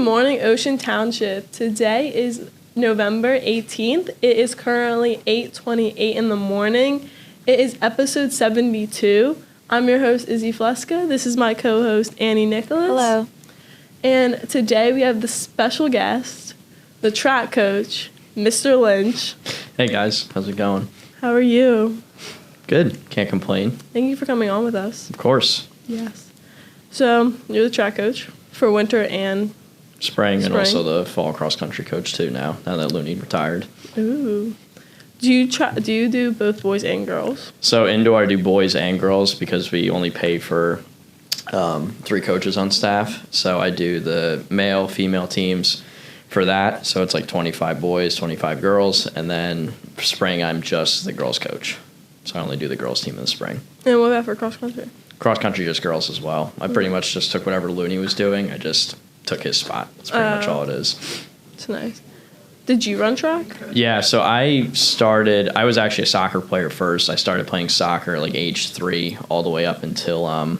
morning, Ocean Township. Today is November 18th. It is currently 8:28 in the morning. It is episode 72. I'm your host, Izzy Flesca. This is my co-host, Annie Nicholas. Hello. And today we have the special guest, the track coach, Mr. Lynch. Hey guys, how's it going? How are you? Good, can't complain. Thank you for coming on with us. Of course. Yes. So, you're the track coach for winter and Spring and also the fall cross country coach too now that Looney retired. Ooh. Do you do both boys and girls? So indoor I do boys and girls because we only pay for 3 coaches on staff. So I do the male, female teams for that. So it's like 25 boys, 25 girls. And then for spring, I'm just the girls coach. So I only do the girls team in the spring. And what about for cross country? Cross country, just girls as well. I pretty much just took whatever Looney was doing. I just took his spot. That's pretty much all it is. It's nice. Did you run track? Yeah, so I was actually a soccer player first. I started playing soccer at like age 3 all the way up until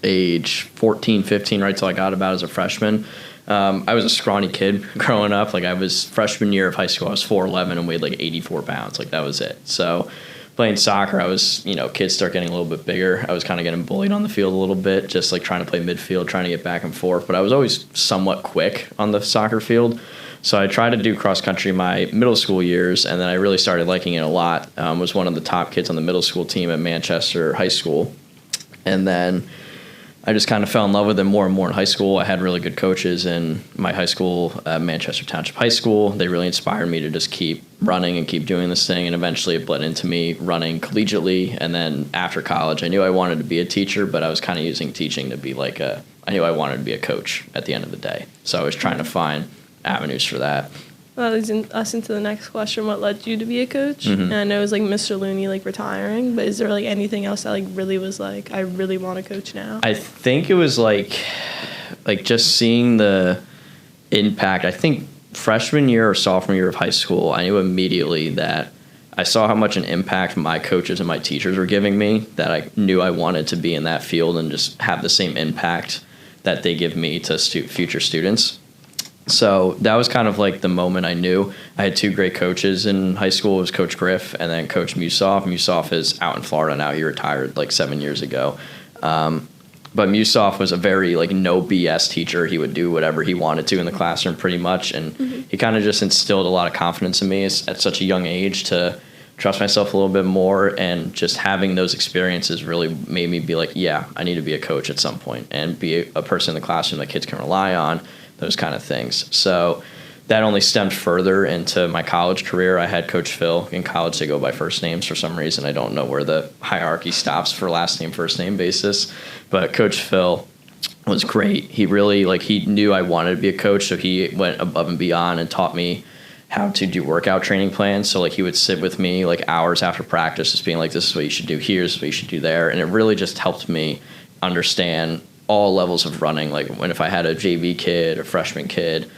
age 14, 15, right till I got about as a freshman. I was a scrawny kid growing up. Like I was freshman year of high school, I was 4'11" and weighed like 84 pounds. Like that was it. So playing soccer, I was, kids start getting a little bit bigger. I was kind of getting bullied on the field a little bit, just like trying to play midfield, trying to get back and forth. But I was always somewhat quick on the soccer field. So I tried to do cross country my middle school years, and then I really started liking it a lot. Was one of the top kids on the middle school team at Manchester High School. And then I just kind of fell in love with it more and more in high school. I had really good coaches in my high school, Manchester Township High School. They really inspired me to just keep running and keep doing this thing, and eventually it bled into me running collegiately. And then after college, I knew I wanted to be a teacher, but I was kind of using teaching to be like I knew I wanted to be a coach at the end of the day. So I was trying to find avenues for that. Well, that leads us into the next question. What led you to be a coach? Mm-hmm. And I know it was like Mr. Looney like retiring, but is there like anything else that like really was like, I really want to coach now? I think it was like just seeing the impact. I think freshman year or sophomore year of high school, I knew immediately that I saw how much an impact my coaches and my teachers were giving me, that I knew I wanted to be in that field and just have the same impact that they give me to future students. So that was kind of like the moment I knew. I had 2 great coaches in high school. It was Coach Griff and then Coach Musoff. Musoff is out in Florida now. He retired like 7 years ago. But Musoff was a very like no BS teacher. He would do whatever he wanted to in the classroom pretty much. And he kind of just instilled a lot of confidence in me at such a young age to trust myself a little bit more. And just having those experiences really made me be like, yeah, I need to be a coach at some point and be a person in the classroom that kids can rely on. Those kind of things. So that only stemmed further into my college career. I had Coach Phil. In college, they go by first names for some reason. I don't know where the hierarchy stops for last name, first name basis. But Coach Phil was great. He really, he knew I wanted to be a coach, so he went above and beyond and taught me how to do workout training plans. So, he would sit with me, hours after practice, just being like, this is what you should do here, this is what you should do there. And it really just helped me understand all levels of running, if I had a JV kid, a freshman kid,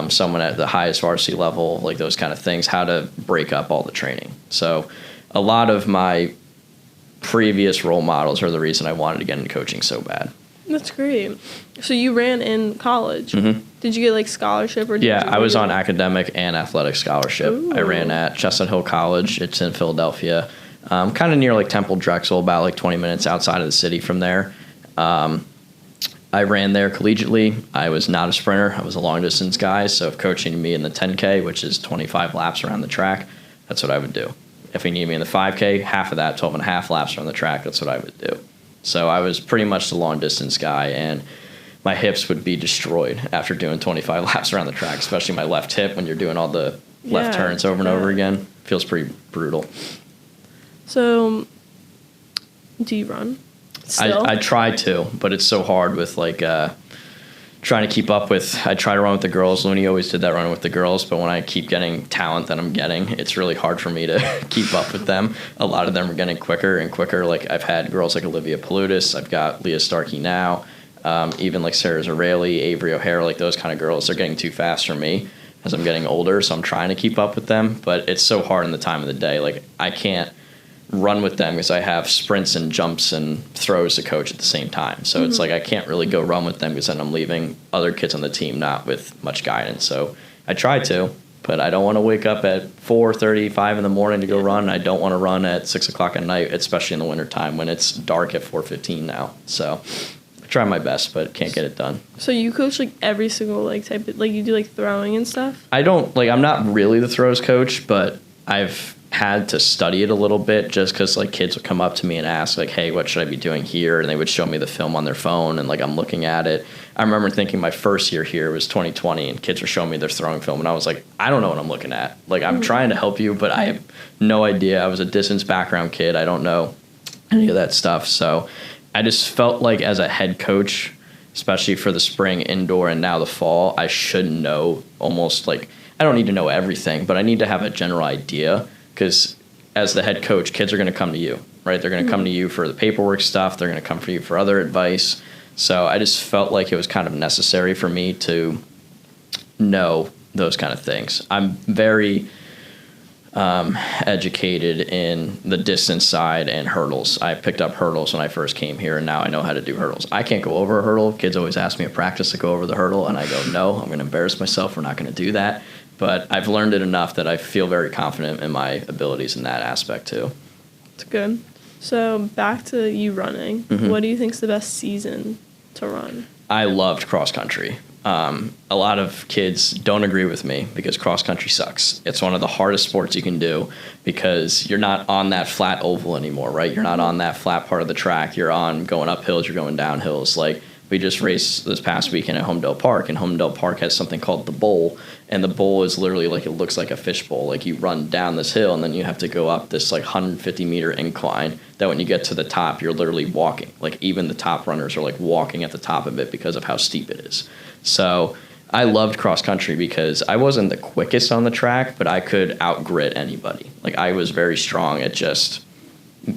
someone at the highest varsity level, those kind of things, how to break up all the training. So a lot of my previous role models are the reason I wanted to get into coaching so bad. That's great. So you ran in college. Mm-hmm. Did you get scholarship? Or I was on academic and athletic scholarship. Ooh. I ran at Chestnut Hill College. It's in Philadelphia, kind of near Temple Drexel, about 20 minutes outside of the city from there. I ran there collegiately. I was not a sprinter. I was a long distance guy. So if coaching me in the 10K, which is 25 laps around the track, that's what I would do. If he needed me in the 5K, half of that, 12 and a half laps around the track, that's what I would do. So I was pretty much the long distance guy, and my hips would be destroyed after doing 25 laps around the track, especially my left hip when you're doing all the left turns over and over again. Feels pretty brutal. So do you run? I try to, but it's so hard with trying to keep up with. I try to run with the girls. Looney always did that running with the girls, but when I keep getting talent that I'm getting, it's really hard for me to keep up with them. A lot of them are getting quicker and quicker. I've had girls like Olivia Palutis. I've got Leah Starkey now. Even Sarah Zarelli, Avery O'Hara, those kind of girls. They're getting too fast for me as I'm getting older, so I'm trying to keep up with them. But it's so hard in the time of the day. I can't run with them because I have sprints and jumps and throws to coach at the same time. So it's like I can't really go run with them because then I'm leaving other kids on the team not with much guidance. So I try to, but I don't want to wake up at 4:30, 5 in the morning to go run. I don't want to run at 6 o'clock at night, especially in the wintertime when it's dark at 4:15 now. So I try my best, but can't get it done. So you coach like every single like type of, like you do like throwing and stuff? I don't, like, I'm not really the throws coach, but I've had to study it a little bit just because like kids would come up to me and ask like, hey, what should I be doing here? And they would show me the film on their phone and like I'm looking at it. I remember thinking my first year here was 2020 and kids were showing me their throwing film and I was like, I don't know what I'm looking at. Like I'm trying to help you, but I have no idea. I was a distance background kid. I don't know any of that stuff. So I just felt like as a head coach, especially for the spring, indoor, and now the fall, I should know almost like, I don't need to know everything, but I need to have a general idea. Because as the head coach, kids are going to come to you, right? They're going to come to you for the paperwork stuff. They're going to come for you for other advice. So I just felt like it was kind of necessary for me to know those kind of things. I'm very educated in the distance side and hurdles. I picked up hurdles when I first came here, and now I know how to do hurdles. I can't go over a hurdle. Kids always ask me at practice to go over the hurdle, and I go, no, I'm going to embarrass myself. We're not going to do that. But I've learned it enough that I feel very confident in my abilities in that aspect too. That's good. So back to you running. What do you think's the best season to run? I loved cross country. A lot of kids don't agree with me because cross country sucks. It's one of the hardest sports you can do because you're not on that flat oval anymore, right? You're not on that flat part of the track. You're on going up hills, you're going down hills. Like we just raced this past weekend at Homedale Park, and Homedale Park has something called the bowl, and the bowl is literally like, it looks like a fish bowl. Like you run down this hill and then you have to go up this like 150-meter incline that when you get to the top, you're literally walking. Like even the top runners are like walking at the top of it because of how steep it is. So I loved cross country because I wasn't the quickest on the track, but I could out-grit anybody. Like I was very strong at just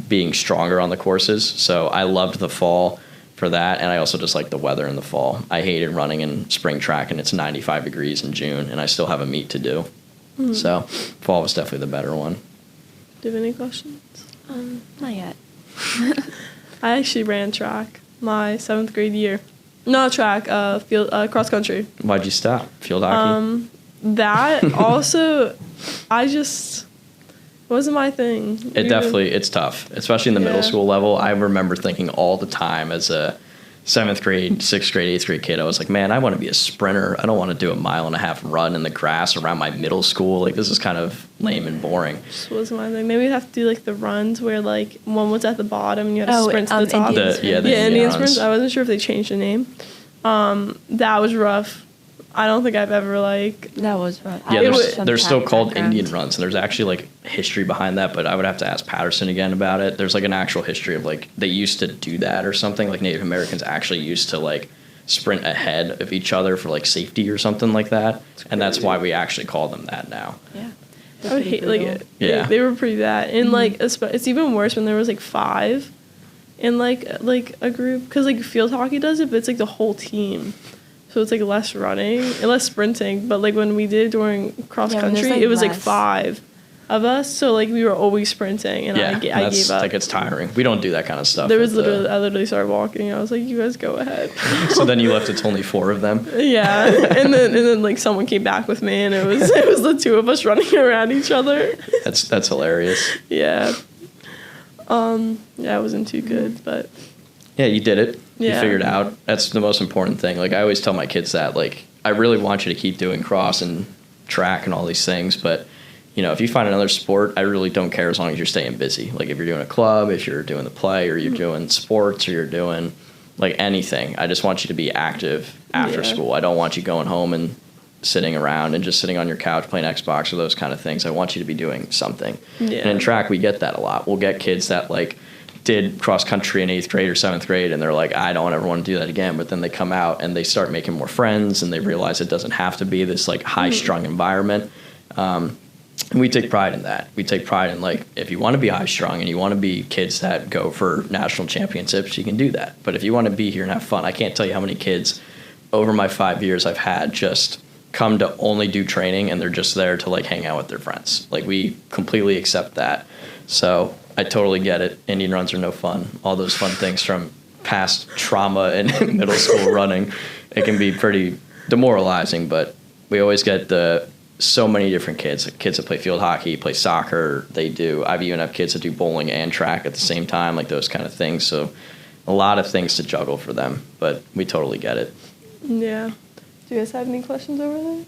being stronger on the courses. So I loved the fall for that, and I also just like the weather in the fall. I hated running in spring track and it's 95 degrees in June and I still have a meet to do. So fall was definitely the better one. Do you have any questions? Not yet. I actually ran track my 7th grade year. Not track, field, cross country. Why'd you stop? Field hockey? That also, I just wasn't my thing. It's tough, especially in the middle school level. I remember thinking all the time as a 7th grade, 6th grade, 8th grade kid, I was like, man, I want to be a sprinter. I don't want to do a 1.5 mile run in the grass around my middle school. Like, this is kind of lame and boring. Just wasn't my thing. Maybe we'd have to do like the runs where like one was at the bottom and you had to sprint to the top. Indian sprints. I wasn't sure if they changed the name. That was rough. I don't think I've ever like. That was rough. Yeah, they're still called Indian runs, and there's actually like history behind that. But I would have to ask Patterson again about it. There's like an actual history of like they used to do that or something. Like Native Americans actually used to like sprint ahead of each other for like safety or something like that, and that's why we actually call them that now. Yeah. I would hate like it. Yeah, they were pretty bad, and like it's even worse when there was like 5 in like a group because like field hockey does it, but it's like the whole team. So it's like less running and less sprinting. But like when we did it during cross country, it was like 5 of us. So like we were always sprinting, and I gave up. Like it's tiring. We don't do that kind of stuff. I literally started walking. I was like, you guys go ahead. So then you left. It's only 4 of them. Yeah, and then like someone came back with me, and it was the 2 of us running around each other. That's hilarious. Yeah. Yeah, it wasn't too good, but. Yeah, you did it. Yeah. You figured it out. That's the most important thing. Like, I always tell my kids that, like, I really want you to keep doing cross and track and all these things, but, you know, if you find another sport, I really don't care as long as you're staying busy. Like, if you're doing a club, if you're doing the play, or you're doing sports, or you're doing, like, anything, I just want you to be active after school. I don't want you going home and sitting around and just sitting on your couch playing Xbox or those kind of things. I want you to be doing something. Yeah. And in track, we get that a lot. We'll get kids that, like, did cross country in 8th grade or 7th grade, and they're like, I don't ever want to do that again. But then they come out and they start making more friends, and they realize it doesn't have to be this like high strung environment. And we take pride in that. We take pride in, like, if you want to be high strung and you want to be kids that go for national championships, you can do that. But if you want to be here and have fun, I can't tell you how many kids over my 5 years I've had just come to only do training and they're just there to like hang out with their friends. Like we completely accept that. So I totally get it. Indian runs are no fun. All those fun things from past trauma in middle school running, it can be pretty demoralizing, but we always get so many different kids. Like kids that play field hockey, play soccer, I've even have kids that do bowling and track at the same time, like those kind of things. So a lot of things to juggle for them, but we totally get it. Yeah. Do you guys have any questions over there?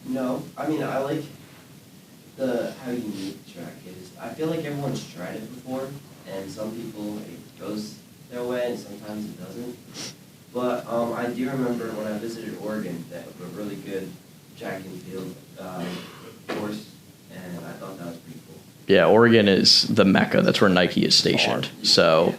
No. I mean, I like how unique track is. I feel like everyone's tried it before, and some people it goes their way, and sometimes it doesn't. But I do remember when I visited Oregon, that was a really good track and field course, and I thought that was pretty cool. Yeah, Oregon is the mecca. That's where Nike is stationed. So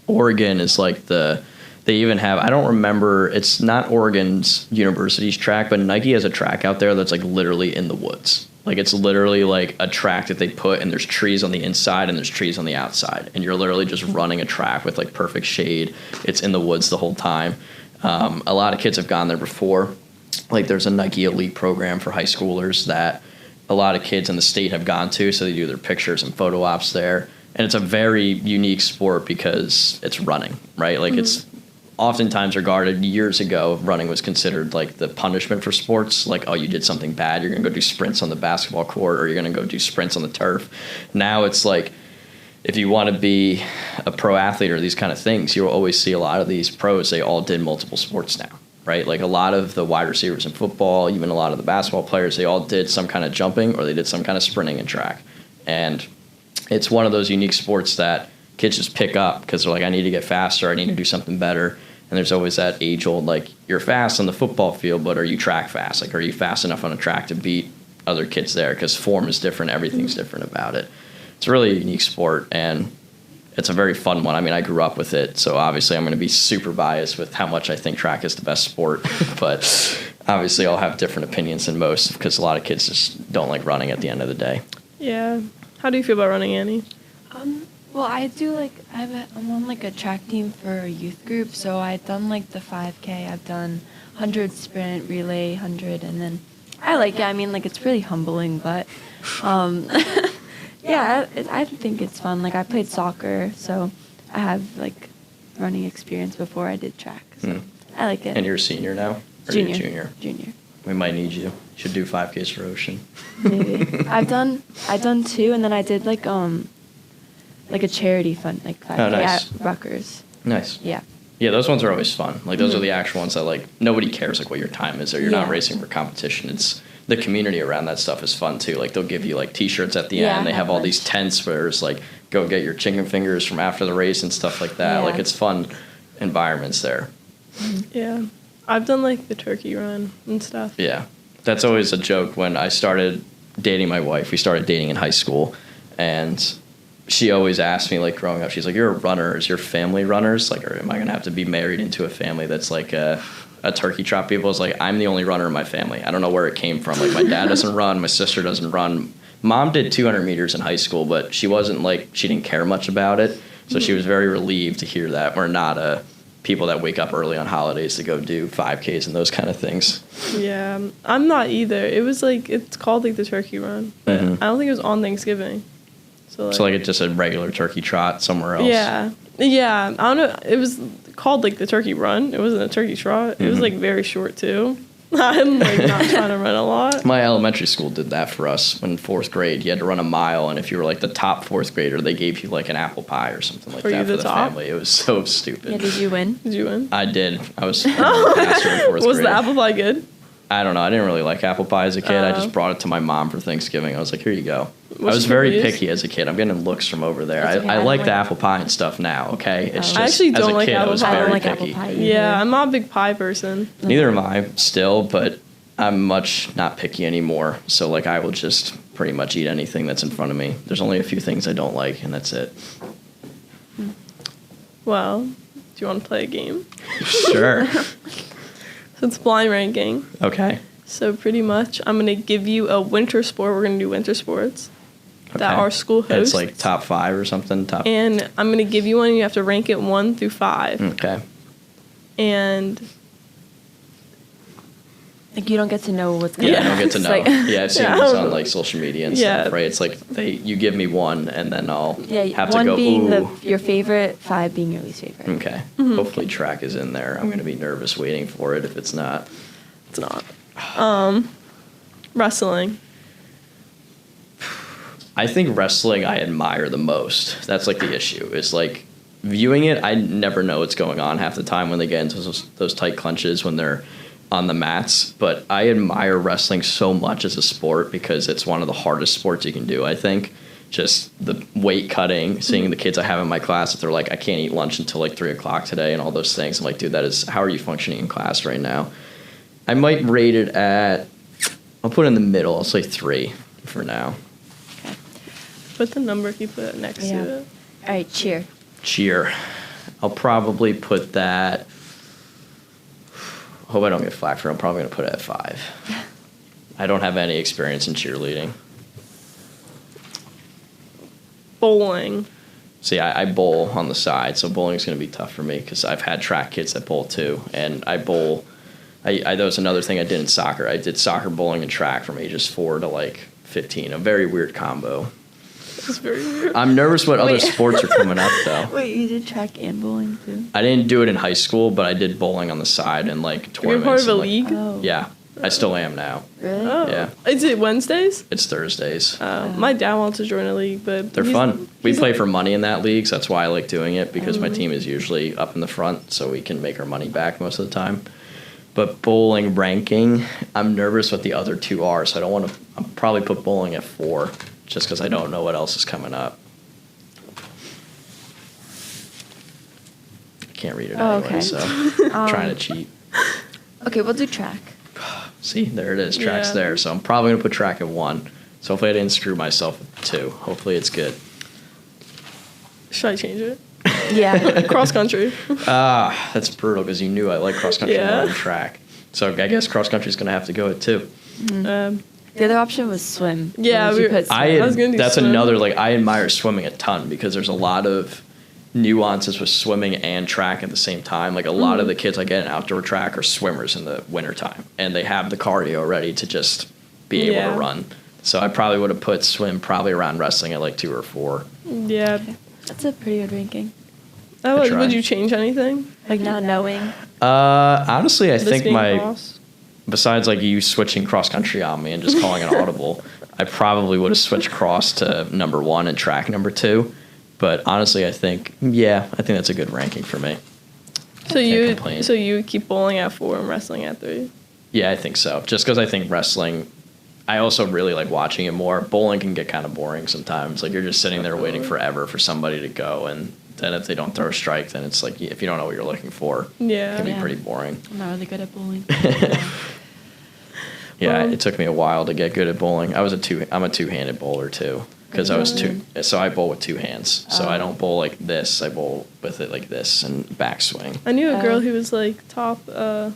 Oregon is like they even have, I don't remember, it's not Oregon's university's track, but Nike has a track out there that's like literally in the woods. Like it's literally like a track that they put, and there's trees on the inside and there's trees on the outside, and you're literally just running a track with like perfect shade. It's in the woods the whole time. A lot of kids have gone there before. Like there's a Nike Elite program for high schoolers that a lot of kids in the state have gone to, so they do their pictures and photo ops there. And it's a very unique sport because it's running, right? Like it's oftentimes regarded, years ago, running was considered like the punishment for sports. Like, oh, you did something bad, you're going to go do sprints on the basketball court, or you're going to go do sprints on the turf. Now it's like, if you want to be a pro athlete or these kind of things, you'll always see a lot of these pros, they all did multiple sports now, right? Like a lot of the wide receivers in football, even a lot of the basketball players, they all did some kind of jumping or they did some kind of sprinting in track. And it's one of those unique sports that kids just pick up because they're like, I need to get faster, I need to do something better. And there's always that age-old, like, you're fast on the football field, but are you track fast? Like, are you fast enough on a track to beat other kids there? Because form is different. Everything's different about it. It's a really unique sport, and it's a very fun one. I mean, I grew up with it, so obviously I'm going to be super biased with how much I think track is the best sport. But obviously I'll have different opinions than most because a lot of kids just don't like running at the end of the day. Yeah. How do you feel about running, Annie? Well, I do I'm on like a track team for a youth group, so I've done like the 5K, I've done 100 sprint, relay, 100, and then I like it. I mean, like it's really humbling, but yeah, I think it's fun. Like I played soccer, so I have like running experience before I did track, so I like it. And you're a senior now? Or Junior. You're junior? Junior. We might need you. You should do 5Ks for Ocean. Maybe. I've done 2, and then I did like a charity fund, like 5K nice. at Rutgers. Nice. Yeah. Yeah, those ones are always fun. Like those are the actual ones that like nobody cares like what your time is, or you're not Yeah. racing for competition. It's the community around that stuff is fun too. Like they'll give you like T-shirts at the Yeah, end. They have all lunch. these tents where it's like go get your chicken fingers from after the race and stuff like that. Yeah. Like it's fun environments there. Yeah. I've done like the turkey run and stuff. Yeah, that's always a joke. When I started dating my wife, we started dating in high school, and she always asked me, like, growing up, she's like, you're a runner. Is your family runners? Like, or am I going to have to be married into a family that's like a turkey trot people? It's like, I'm the only runner in my family. I don't know where it came from. Like, my dad doesn't run. My sister doesn't run. Mom did 200 meters in high school, but she wasn't like, she didn't care much about it. So she was very relieved to hear that we're not people that wake up early on holidays to go do 5Ks and those kind of things. Yeah. I'm not either. It was like, it's called like the turkey run. But I don't think it was on Thanksgiving. So like it's just a regular turkey trot somewhere else. Yeah. Yeah. I don't know. It was called like the turkey run. It wasn't a turkey trot. It was like very short too. I'm like not trying to run a lot. My elementary school did that for us in 4th grade. You had to run a mile, and if you were like the top 4th grader, they gave you like an apple pie or something like Were that you for the the top? family. It was so stupid. Yeah, did you win? Did you win? I did. I was a passer in 4th Was grade. the apple pie good? I don't know. I didn't really like apple pie as a kid. I Oh. just brought it to my mom for Thanksgiving. I was like, here you go. I What's was your very favorite? picky as a kid. I'm getting looks from over there. That's okay. I I don't like the like- apple pie and stuff now, okay? It's Oh. just, I actually as don't a like kid, I apple was pie. I very don't like picky. apple pie either. Yeah, I'm not a big pie person. Neither am I still, but I'm much not picky anymore. So, like, I will just pretty much eat anything that's in front of me. There's only a few things I don't like, and that's it. Well, do you want to play a game? Sure. So it's blind ranking. Okay. So pretty much, I'm gonna give you a winter sport. We're gonna do winter sports that Okay. our school hosts. It's like top 5 or something. And I'm gonna give you one. You have to rank it 1 through 5. Okay. And Like you don't get to know what's going Yeah, on. I don't get to It's know. like- Yeah, I've seen Yeah, I these don't on know. like social media and Yeah. stuff, right? It's like you give me one, and then I'll Yeah, have to one go. being Ooh. your favorite, 5 being your least favorite. Okay. Hopefully track is in there. I'm going to be nervous waiting for it if it's not. It's not. Wrestling. I think wrestling I admire the most. That's like the issue. Is like viewing it, I never know what's going on half the time when they get into those tight clinches when they're on the mats. But I admire wrestling so much as a sport because it's one of the hardest sports you can do, I think. Just the weight cutting, seeing the kids I have in my class that they're like, I can't eat lunch until like 3 o'clock today and all those things. I'm like, dude, how are you functioning in class right now? I might rate it at, I'll put it in the middle. I'll say 3 for now. Put the number you put next Yeah. to it. All right, cheer. Cheer. I'll probably put that, hope I don't get flack for it. I'm probably going to put it at 5. I don't have any experience in cheerleading. Bowling. See, I bowl on the side, so bowling's going to be tough for me because I've had track kids that bowl too, and I bowl. That was another thing I did in soccer. I did soccer, bowling, and track from ages 4 to like 15. A very weird combo. It's very weird. I'm nervous what other Wait. sports are coming up though. Wait, you did track and bowling too? I didn't do it in high school, but I did bowling on the side and like You're tournaments. part of a and, like- league? Oh. Yeah, I still am now. Really? Oh. Yeah. Is it Wednesdays? It's Thursdays. My dad wants to join a league, but They're he's- fun. We he's play like- for money in that league, so that's why I like doing it because my team is usually up in the front, so we can make our money back most of the time. But bowling ranking, I'm nervous what the other 2 are, so I don't want to. I'll probably put bowling at 4, just because I don't know what else is coming up. I can't read it Oh, anyway, okay. so trying to cheat. Okay, we'll do track. See, there it is. Track's Yeah. there, so I'm probably gonna put track at 1. So hopefully I didn't screw myself with 2. Hopefully it's good. Should I change it? Yeah. Cross country. That's brutal because you knew I like cross country Yeah. more than track. So I guess cross country's gonna have to go at 2. Um, The other option was swim. Yeah, What would you we- put swim? I was gonna do that's swim. another like I admire swimming a ton because there's a lot of nuances with swimming and track at the same time. Like a lot of the kids I get in outdoor track are swimmers in the wintertime and they have the cardio ready to just be able Yeah. to run. So I probably would have put swim probably around wrestling at like 2 or 4. Yeah. That's a pretty good ranking. Would tried. you change anything? Like not knowing. Honestly, I This think being my cross? besides like you switching cross country on me and just calling an audible, I probably would have switched cross to number 1 and track number 2. But honestly, I think that's a good ranking for me. So Can't complain. you would keep bowling at 4 and wrestling at 3. Yeah, I think so. Just because I think wrestling, I also really like watching it more. Bowling can get kind of boring sometimes. Like you're just sitting there waiting forever for somebody to go, and then if they don't throw a strike, then it's like if you don't know what you're looking for, it Yeah. can be Yeah. pretty boring. I'm not really good at bowling. Yeah, it took me a while to get good at bowling. I'm a two-handed bowler too, because I was so I bowl with 2 hands. So I don't bowl like this. I bowl with it like this and backswing. I knew a girl Oh. who was like top. I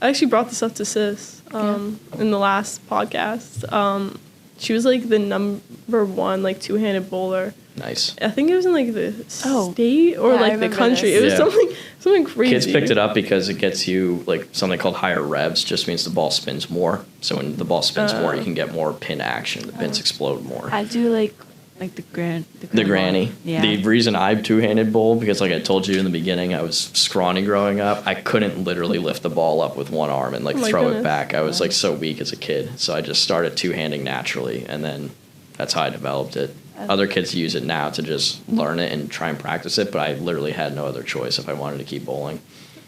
actually brought this up to Sis in the last podcast. She was like the number 1 like 2-handed bowler. Nice. I think it was in like the Oh. state or Yeah, I like the remember country. this. It was Yeah. something crazy. Kids picked it up because it gets you like something called higher revs. Just means the ball spins more. So when the ball spins more, you can get more pin action. The pins explode more. I do like the The granny. Yeah. The reason I'm two-handed bowl because like I told you in the beginning, I was scrawny growing up. I couldn't literally lift the ball up with one arm and like Oh my throw it goodness. back. I was like so weak as a kid, so I just started two-handing naturally, and then that's how I developed it. Other kids use it now to just learn it and try and practice it, but I literally had no other choice if I wanted to keep bowling.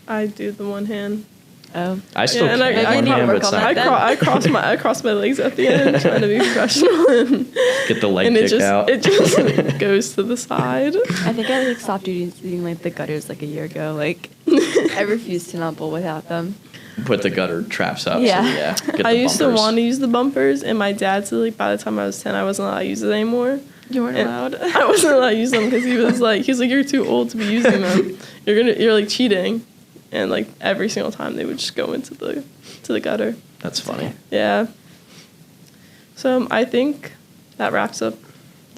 I do the one hand. Oh. I still and can I one need to hand, but work it's on not that then. I cross my legs at the end, trying to be professional, and, get the leg and kick out. it just goes to the side. I think I like stopped using like the gutters like a year ago. Like I refuse to not bowl without them. Put the gutter traps up. Yeah. So, yeah. Get I the used to bumpers. want to use the bumpers, and my dad said like by the time I was 10, I wasn't allowed to use it anymore. You weren't And allowed. I wasn't allowed to use them because he was like, you're too old to be using them. You're like cheating, and like every single time they would just go into the gutter. That's funny. Yeah. So I think that wraps up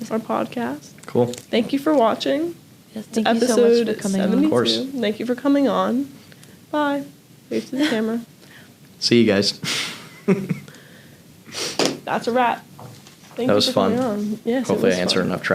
our podcast. Cool. Thank you for watching. Yes, thank Episode you so much for coming 72. on. Of course. Thank you for coming on. Bye. Wave to the camera. See you guys. That's a wrap. Thank That you was for fun. coming on. Yes, Hopefully it was I answered fun. enough